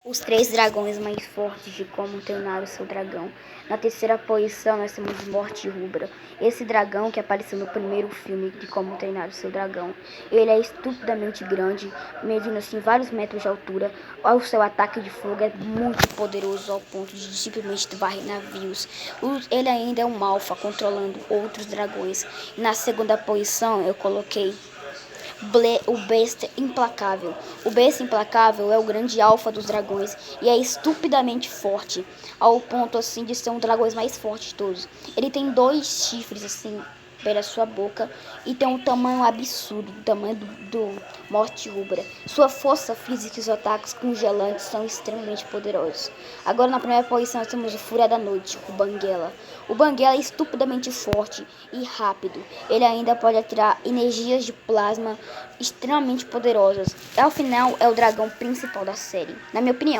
Os 3 dragões mais fortes de Como Treinar o Seu Dragão. Na terceira posição nós temos Morte Rubra. Esse dragão que apareceu no primeiro filme de Como Treinar o Seu Dragão. Ele é estupidamente grande, medindo assim vários metros de altura. O seu ataque de fogo é muito poderoso ao ponto de simplesmente varrer navios. Ele ainda é um alfa controlando outros dragões. Na segunda posição eu coloquei o Besta Implacável. O Besta Implacável é o grande alfa dos dragões e é estupidamente forte, ao ponto assim de ser um dos dragões mais fortes de todos. Ele tem 2 chifres assim pela sua boca e tem um tamanho absurdo, o tamanho do Morte Rubra. Sua força física e seus ataques congelantes são extremamente poderosos. Agora na primeira posição nós temos o Fúria da Noite, o Banguela. O Banguela é estupidamente forte e rápido. Ele ainda pode atirar energias de plasma extremamente poderosas. Ao final é o dragão principal da série, na minha opinião.